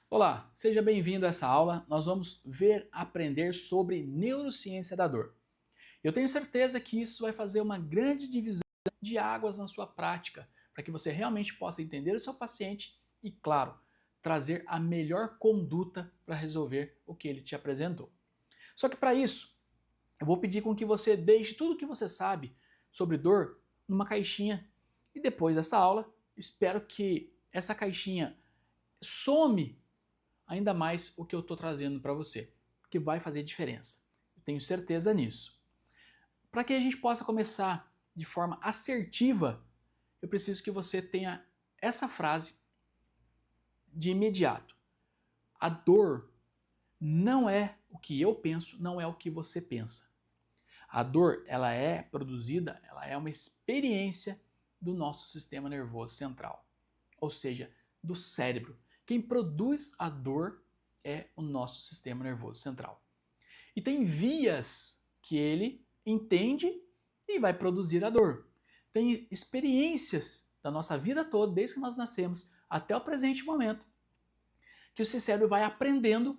Olá, seja bem-vindo a essa aula. Nós vamos aprender sobre neurociência da dor. Eu tenho certeza que isso vai fazer uma grande divisão de águas na sua prática, para que você realmente possa entender o seu paciente e, claro, trazer a melhor conduta para resolver o que ele te apresentou. Só que para isso, eu vou pedir com que você deixe tudo o que você sabe sobre dor numa caixinha e depois dessa aula, espero que essa caixinha some ainda mais o que eu estou trazendo para você, que vai fazer diferença. Eu tenho certeza nisso. Para que a gente possa começar de forma assertiva, eu preciso que você tenha essa frase de imediato. A dor não é o que eu penso, não é o que você pensa. A dor, ela é produzida, ela é uma experiência do nosso sistema nervoso central, ou seja, do cérebro. Quem produz a dor é o nosso sistema nervoso central. E tem vias que ele entende e vai produzir a dor. Tem experiências da nossa vida toda, desde que nós nascemos até o presente momento, que o cérebro vai aprendendo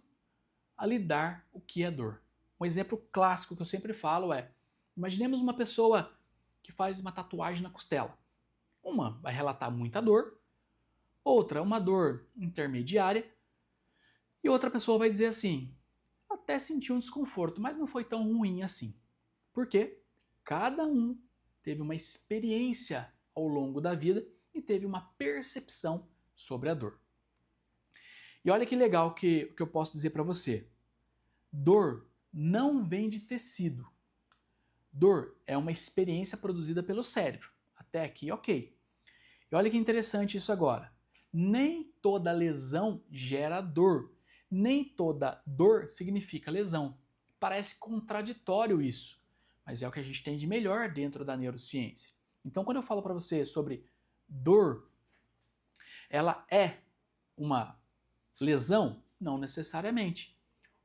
a lidar o que é dor. Um exemplo clássico que eu sempre falo é: imaginemos uma pessoa que faz uma tatuagem na costela. Uma vai relatar muita dor, outra uma dor intermediária, e outra pessoa vai dizer assim: até senti um desconforto, mas não foi tão ruim assim. Por quê? Cada um teve uma experiência ao longo da vida e teve uma percepção sobre a dor. E olha que legal que eu posso dizer para você. Dor não vem de tecido. Dor é uma experiência produzida pelo cérebro. Até aqui, ok. E olha que interessante isso agora. Nem toda lesão gera dor. Nem toda dor significa lesão. Parece contraditório isso, mas é o que a gente tem de melhor dentro da neurociência. Então, quando eu falo para você sobre dor, ela é uma lesão? Não necessariamente.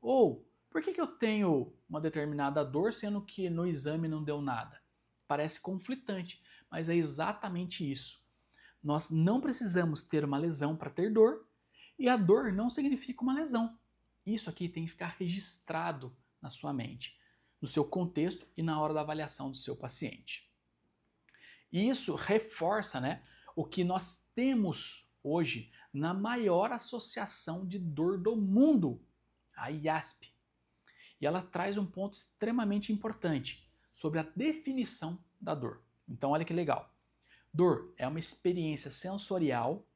Ou, por que eu tenho uma determinada dor sendo que no exame não deu nada? Parece conflitante, mas é exatamente isso. Nós não precisamos ter uma lesão para ter dor, e a dor não significa uma lesão. Isso aqui tem que ficar registrado na sua mente, no seu contexto e na hora da avaliação do seu paciente. E isso reforça, o que nós temos hoje na maior associação de dor do mundo, a IASP. E ela traz um ponto extremamente importante sobre a definição da dor. Então, olha que legal. Dor é uma experiência sensorial,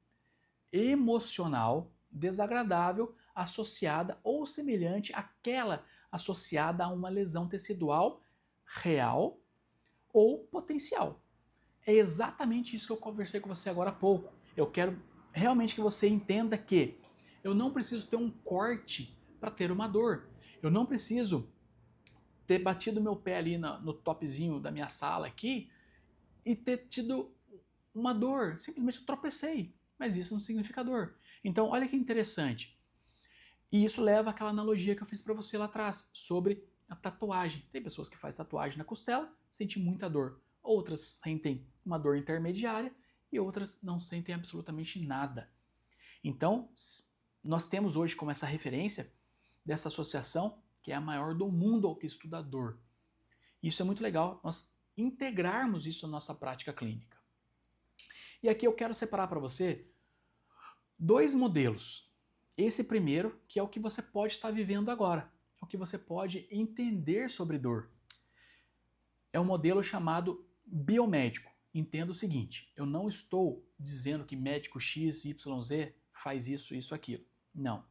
emocional, desagradável, associada ou semelhante àquela associada a uma lesão tecidual real ou potencial. É exatamente isso que eu conversei com você agora há pouco. Eu quero realmente que você entenda que eu não preciso ter um corte para ter uma dor. Eu não preciso ter batido meu pé ali no topzinho da minha sala aqui e ter tido uma dor. Simplesmente eu tropecei. Mas isso não significa dor. Então, olha que interessante. E isso leva àquela analogia que eu fiz para você lá atrás, sobre a tatuagem. Tem pessoas que fazem tatuagem na costela, sentem muita dor. Outras sentem uma dor intermediária e outras não sentem absolutamente nada. Então, nós temos hoje como essa referência dessa associação, que é a maior do mundo ao que estuda a dor. Isso é muito legal, nós integrarmos isso na nossa prática clínica. E aqui eu quero separar para você dois modelos. Esse primeiro, que é o que você pode estar vivendo agora, é o que você pode entender sobre dor. É um modelo chamado biomédico. Entenda o seguinte, eu não estou dizendo que médico X, Y, Z faz isso, isso, aquilo. Não.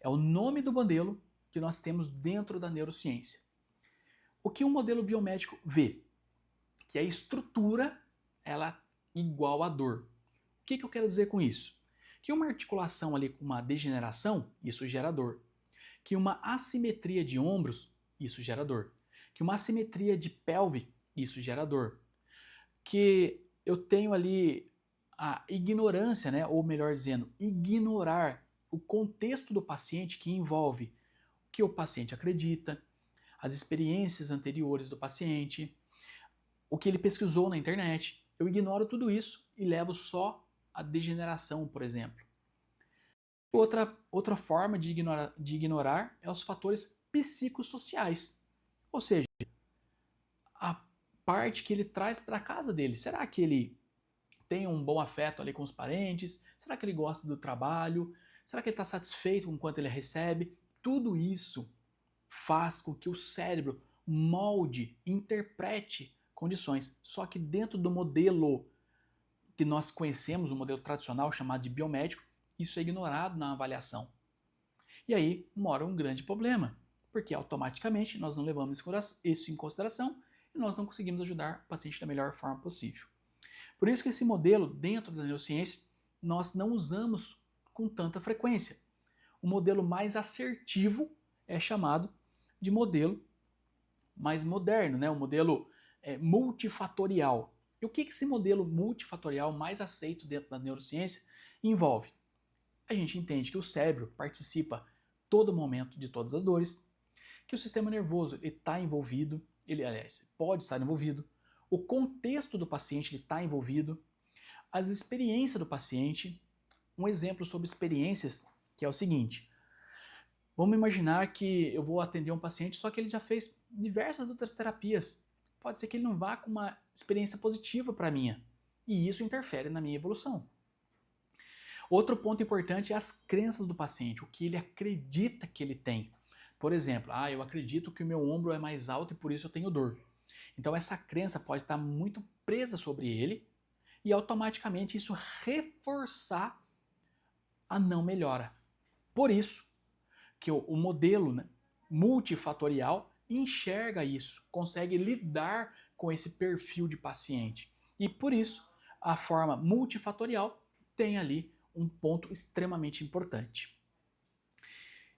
É o nome do modelo que nós temos dentro da neurociência. O que um modelo biomédico vê? Que a estrutura ela é igual à dor. O que eu quero dizer com isso? Que uma articulação ali com uma degeneração, isso gera dor. Que uma assimetria de ombros, isso gera dor. Que uma assimetria de pelve, isso gera dor. Que eu tenho ali a ignorância, ou melhor dizendo, ignorar o contexto do paciente, que envolve o que o paciente acredita, as experiências anteriores do paciente, o que ele pesquisou na internet. Eu ignoro tudo isso e levo só a degeneração, por exemplo. Outra forma de ignorar é os fatores psicossociais, ou seja, a parte que ele traz para casa dele. Será que ele tem um bom afeto ali com os parentes? Será que ele gosta do trabalho? Será que ele está satisfeito com quanto ele recebe? Tudo isso faz com que o cérebro molde, interprete condições. Só que dentro do modelo que nós conhecemos, o modelo tradicional chamado de biomédico, isso é ignorado na avaliação. E aí mora um grande problema, porque automaticamente nós não levamos isso em consideração e nós não conseguimos ajudar o paciente da melhor forma possível. Por isso que esse modelo, dentro da neurociência, nós não usamos com tanta frequência. O modelo mais assertivo é chamado de modelo mais moderno, né? O modelo multifatorial. E o que esse modelo multifatorial mais aceito dentro da neurociência envolve? A gente entende que o cérebro participa todo momento de todas as dores, que o sistema nervoso está envolvido, ele, aliás, pode estar envolvido, o contexto do paciente está envolvido, as experiências do paciente. Um exemplo sobre experiências que é o seguinte: vamos imaginar que eu vou atender um paciente, só que ele já fez diversas outras terapias. Pode ser que ele não vá com uma experiência positiva para a minha, e isso interfere na minha evolução. Outro ponto importante é as crenças do paciente, o que ele acredita que ele tem. Por exemplo, eu acredito que o meu ombro é mais alto e por isso eu tenho dor. Então essa crença pode estar muito presa sobre ele e automaticamente isso reforçar a não melhora. Por isso que o modelo, né, multifatorial enxerga isso, consegue lidar com esse perfil de paciente. E por isso a forma multifatorial tem ali um ponto extremamente importante.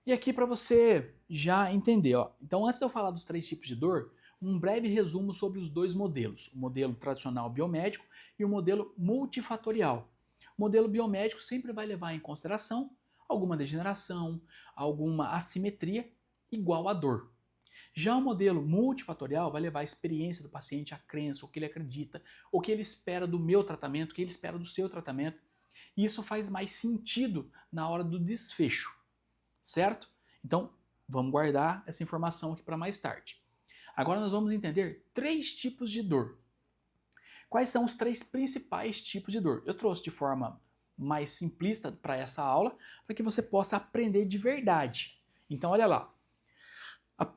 E aqui para você já entender, ó. Então antes de eu falar dos 3 tipos de dor, um breve resumo sobre os 2 modelos, o modelo tradicional biomédico e o modelo multifatorial. O modelo biomédico sempre vai levar em consideração alguma degeneração, alguma assimetria igual à dor. Já o modelo multifatorial vai levar a experiência do paciente, a crença, o que ele acredita, o que ele espera do meu tratamento, o que ele espera do seu tratamento. E isso faz mais sentido na hora do desfecho, certo? Então, vamos guardar essa informação aqui para mais tarde. Agora nós vamos entender 3 tipos de dor. Quais são os 3 principais tipos de dor? Eu trouxe de forma mais simplista para essa aula, para que você possa aprender de verdade. Então, olha lá.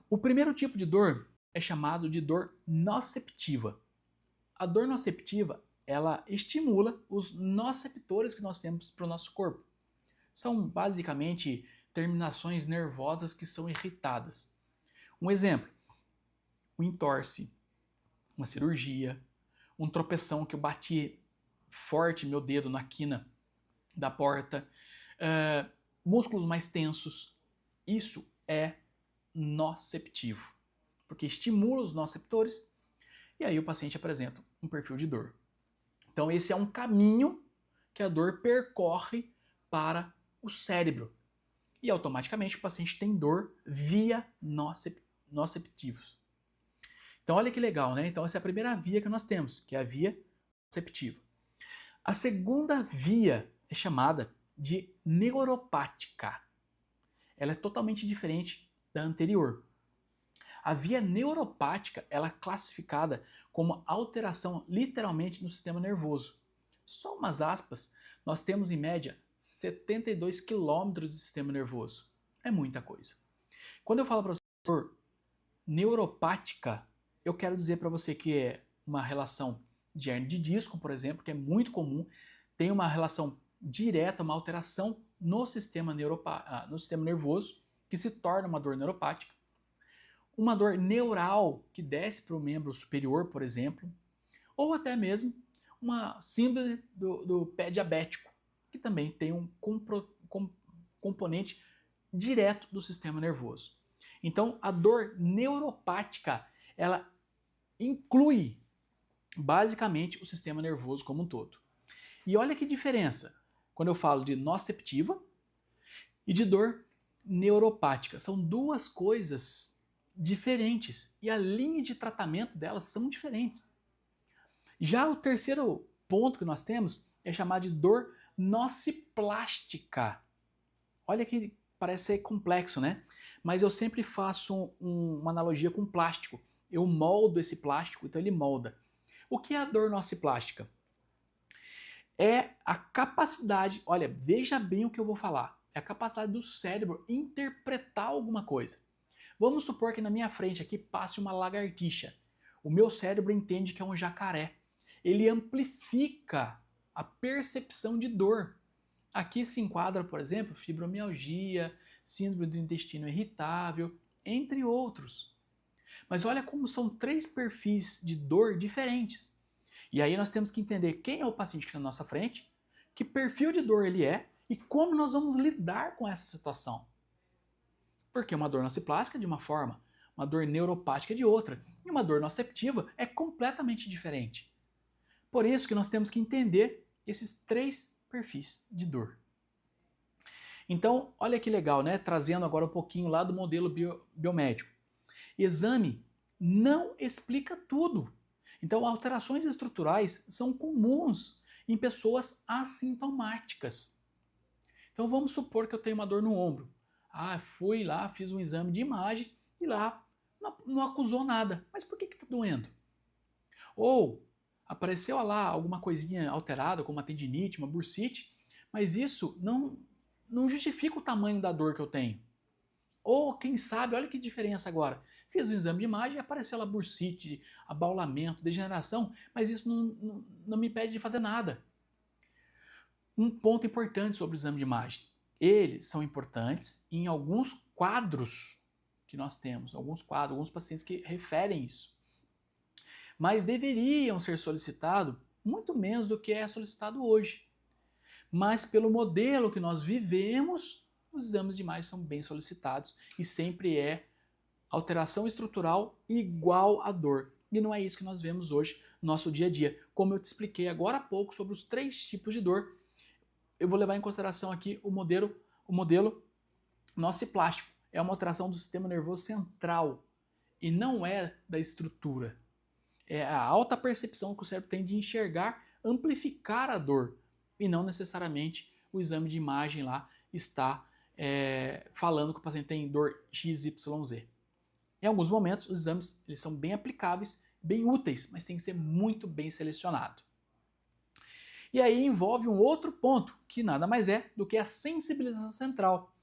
O primeiro tipo de dor é chamado de dor noceptiva. A dor noceptiva, ela estimula os noceptores que nós temos para o nosso corpo. São basicamente terminações nervosas que são irritadas. Um exemplo, um entorse, uma cirurgia, um tropeção que eu bati forte meu dedo na quina da porta, músculos mais tensos. Isso é noceptivo, porque estimula os noceptores e aí o paciente apresenta um perfil de dor. Então esse é um caminho que a dor percorre para o cérebro e automaticamente o paciente tem dor via noceptivos. Então olha que legal, né? Então essa é a primeira via que nós temos, que é a via noceptiva. A segunda via é chamada de neuropática. Ela é totalmente diferente da anterior. A via neuropática ela é classificada como alteração literalmente no sistema nervoso. Só umas aspas, nós temos em média 72 quilômetros de sistema nervoso. É muita coisa. Quando eu falo para você neuropática, eu quero dizer para você que é uma relação de hernia de disco, por exemplo, que é muito comum, tem uma relação direta, uma alteração no sistema nervoso, que se torna uma dor neuropática. Uma dor neural que desce para o membro superior, por exemplo, ou até mesmo uma síndrome do pé diabético, que também tem um componente direto do sistema nervoso. Então, a dor neuropática, ela inclui basicamente o sistema nervoso como um todo. E olha que diferença quando eu falo de noceptiva e de dor neuropática. São duas coisas diferentes e a linha de tratamento delas são diferentes. Já o terceiro ponto que nós temos é chamado de dor nociplástica. Olha que parece ser complexo, né? Mas eu sempre faço uma analogia com plástico. Eu moldo esse plástico, então ele molda. O que é a dor nociplástica? É a capacidade, olha, veja bem o que eu vou falar. É a capacidade do cérebro interpretar alguma coisa. Vamos supor que na minha frente aqui passe uma lagartixa. O meu cérebro entende que é um jacaré. Ele amplifica a percepção de dor. Aqui se enquadra, por exemplo, fibromialgia, síndrome do intestino irritável, entre outros. Mas olha como são três perfis de dor diferentes. E aí nós temos que entender quem é o paciente que está na nossa frente, que perfil de dor ele é e como nós vamos lidar com essa situação. Porque uma dor nociplástica é de uma forma, uma dor neuropática é de outra, e uma dor nociceptiva é completamente diferente. Por isso que nós temos que entender esses três perfis de dor. Então, olha que legal, né? Trazendo agora um pouquinho lá do modelo biomédico. Exame não explica tudo. Então, alterações estruturais são comuns em pessoas assintomáticas. Então, vamos supor que eu tenho uma dor no ombro. Fui lá, fiz um exame de imagem e lá não acusou nada. Mas por que está doendo? Ou apareceu lá alguma coisinha alterada, como uma tendinite, uma bursite, mas isso não justifica o tamanho da dor que eu tenho. Ou, quem sabe, olha que diferença agora. Fiz um exame de imagem e apareceu lá bursite, abaulamento, degeneração, mas isso não me impede de fazer nada. Um ponto importante sobre o exame de imagem. Eles são importantes em alguns quadros que nós temos, alguns pacientes que referem isso. Mas deveriam ser solicitados muito menos do que é solicitado hoje. Mas pelo modelo que nós vivemos, os exames de imagem são bem solicitados e sempre é alteração estrutural igual a dor. E não é isso que nós vemos hoje no nosso dia a dia. Como eu te expliquei agora há pouco sobre os três tipos de dor, eu vou levar em consideração aqui o modelo nociplástico. É uma alteração do sistema nervoso central e não é da estrutura. É a alta percepção que o cérebro tem de enxergar, amplificar a dor e não necessariamente o exame de imagem lá está falando que o paciente tem dor XYZ. Em alguns momentos, os exames eles são bem aplicáveis, bem úteis, mas tem que ser muito bem selecionado. E aí envolve um outro ponto, que nada mais é do que a sensibilização central.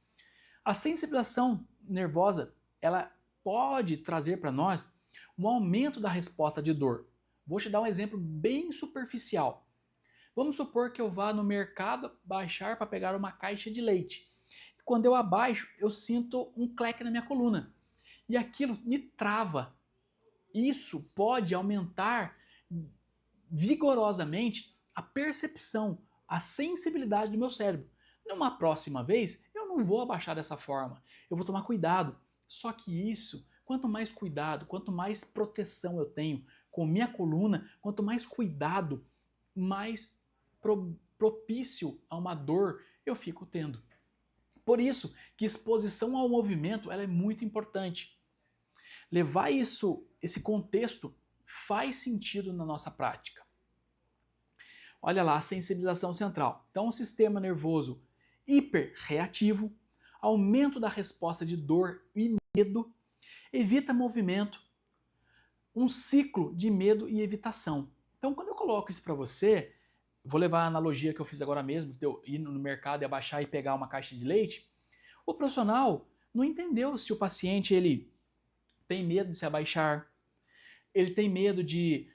A sensibilização nervosa, ela pode trazer para nós um aumento da resposta de dor. Vou te dar um exemplo bem superficial. Vamos supor que eu vá no mercado baixar para pegar uma caixa de leite. Quando eu abaixo, eu sinto um cleque na minha coluna. E aquilo me trava. Isso pode aumentar vigorosamente a percepção, a sensibilidade do meu cérebro. Numa próxima vez, eu não vou abaixar dessa forma. Eu vou tomar cuidado. Só que isso, quanto mais cuidado, quanto mais proteção eu tenho com minha coluna, quanto mais cuidado, mais propício a uma dor eu fico tendo. Por isso que exposição ao movimento ela é muito importante. Levar esse contexto faz sentido na nossa prática. Olha lá, a sensibilização central. Então, o sistema nervoso hiperreativo, aumento da resposta de dor e medo, evita movimento, um ciclo de medo e evitação. Então, quando eu coloco isso para você, vou levar a analogia que eu fiz agora mesmo, de eu ir no mercado e abaixar e pegar uma caixa de leite, o profissional não entendeu se o paciente ele tem medo de se abaixar, ele tem medo de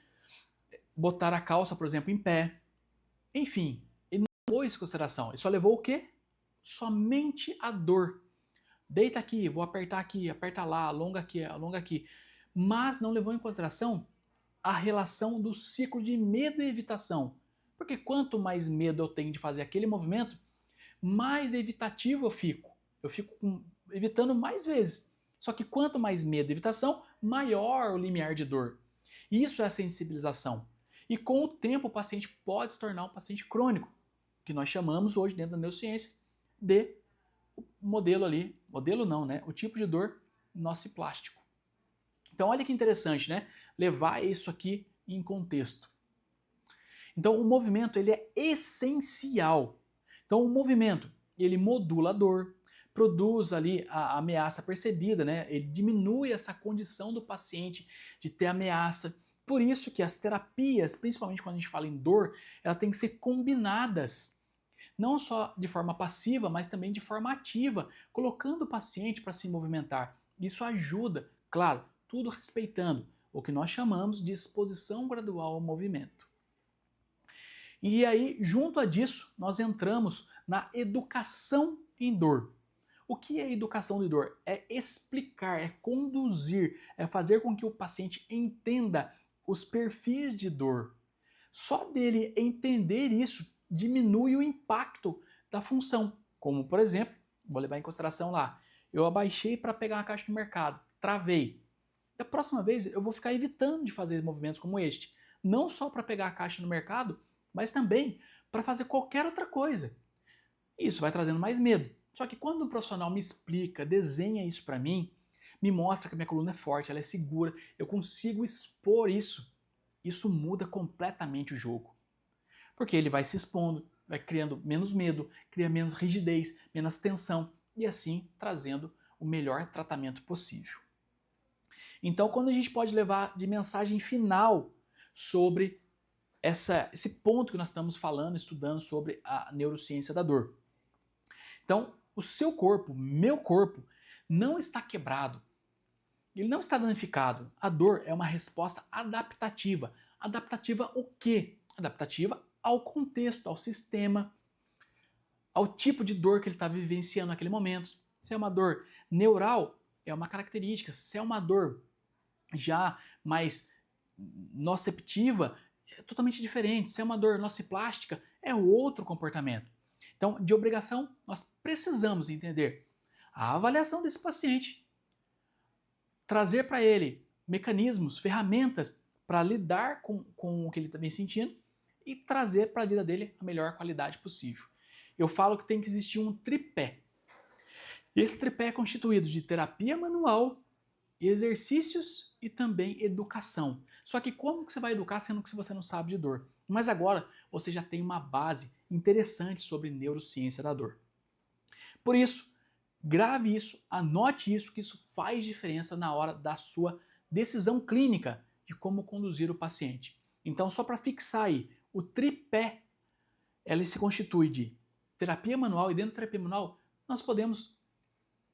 botar a calça, por exemplo, em pé. Enfim, ele não levou isso em consideração. Ele só levou o quê? Somente a dor. Deita aqui, vou apertar aqui, aperta lá, alonga aqui, alonga aqui. Mas não levou em consideração a relação do ciclo de medo e evitação. Porque quanto mais medo eu tenho de fazer aquele movimento, mais evitativo eu fico. Eu fico evitando mais vezes. Só que quanto mais medo e evitação, maior o limiar de dor. Isso é a sensibilização. E com o tempo o paciente pode se tornar um paciente crônico, que nós chamamos hoje dentro da neurociência de modelo ali, modelo não, né? O tipo de dor nociplástico. Então olha que interessante, né? Levar isso aqui em contexto. Então o movimento ele é essencial. Então o movimento ele modula a dor, produz ali a ameaça percebida, né? Ele diminui essa condição do paciente de ter ameaça. Por isso que as terapias, principalmente quando a gente fala em dor, elas têm que ser combinadas, não só de forma passiva, mas também de forma ativa, colocando o paciente para se movimentar. Isso ajuda, claro, tudo respeitando o que nós chamamos de exposição gradual ao movimento. E aí, junto a disso, nós entramos na educação em dor. O que é educação de dor? É explicar, é conduzir, é fazer com que o paciente entenda os perfis de dor. Só dele entender isso diminui o impacto da função. Como, por exemplo, vou levar em consideração lá, eu abaixei para pegar uma caixa no mercado, travei. Da próxima vez eu vou ficar evitando de fazer movimentos como este. Não só para pegar a caixa no mercado, mas também para fazer qualquer outra coisa. Isso vai trazendo mais medo. Só que quando o profissional me explica, desenha isso para mim, me mostra que a minha coluna é forte, ela é segura, eu consigo expor isso, isso muda completamente o jogo. Porque ele vai se expondo, vai criando menos medo, cria menos rigidez, menos tensão e assim trazendo o melhor tratamento possível. Então, quando a gente pode levar de mensagem final sobre esse ponto que nós estamos falando, estudando sobre a neurociência da dor. Então, o seu corpo, meu corpo, não está quebrado. Ele não está danificado. A dor é uma resposta adaptativa. Adaptativa o quê? Adaptativa ao contexto, ao sistema, ao tipo de dor que ele está vivenciando naquele momento. Se é uma dor neural, é uma característica. Se é uma dor já mais noceptiva, é totalmente diferente. Se é uma dor nociplástica, é outro comportamento. Então, de obrigação, nós precisamos entender a avaliação desse paciente, trazer para ele mecanismos, ferramentas para lidar com o que ele está bem sentindo e trazer para a vida dele a melhor qualidade possível. Eu falo que tem que existir um tripé. Esse tripé é constituído de terapia manual, exercícios e também educação. Só que como que você vai educar sendo que você não sabe de dor? Mas agora você já tem uma base interessante sobre neurociência da dor. Por isso, grave isso, anote isso, que isso faz diferença na hora da sua decisão clínica de como conduzir o paciente. Então, só para fixar aí, o tripé, ele se constitui de terapia manual e dentro da terapia manual nós podemos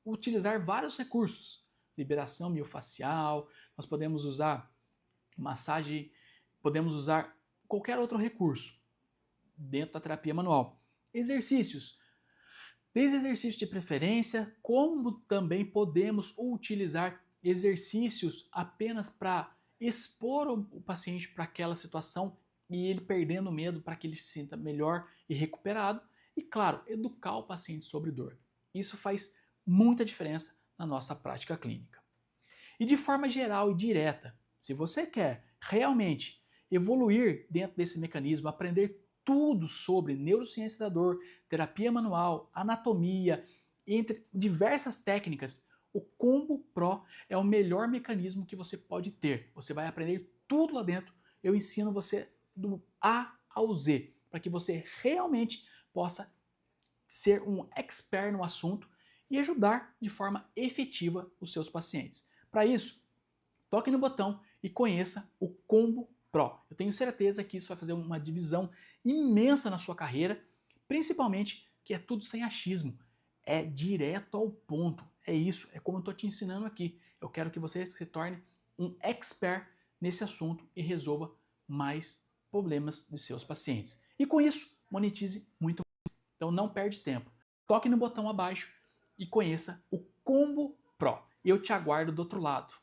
utilizar vários recursos. Liberação miofacial, nós podemos usar massagem, podemos usar qualquer outro recurso dentro da terapia manual. Exercícios, desde exercícios de preferência, como também podemos utilizar exercícios apenas para expor o paciente para aquela situação e ele perdendo o medo para que ele se sinta melhor e recuperado. E claro, educar o paciente sobre dor. Isso faz muita diferença na nossa prática clínica. E de forma geral e direta, se você quer realmente evoluir dentro desse mecanismo, aprender tudo sobre neurociência da dor, terapia manual, anatomia, entre diversas técnicas, o Combo Pro é o melhor mecanismo que você pode ter. Você vai aprender tudo lá dentro. Eu ensino você do A ao Z, para que você realmente possa ser um expert no assunto e ajudar de forma efetiva os seus pacientes. Para isso, toque no botão e conheça o Combo Pro. Eu tenho certeza que isso vai fazer uma divisão imensa na sua carreira, principalmente que é tudo sem achismo, é direto ao ponto. É isso, é como eu estou te ensinando aqui. Eu quero que você se torne um expert nesse assunto e resolva mais problemas de seus pacientes. E com isso, monetize muito mais. Então não perde tempo. Toque no botão abaixo e conheça o Combo Pro. Eu te aguardo do outro lado.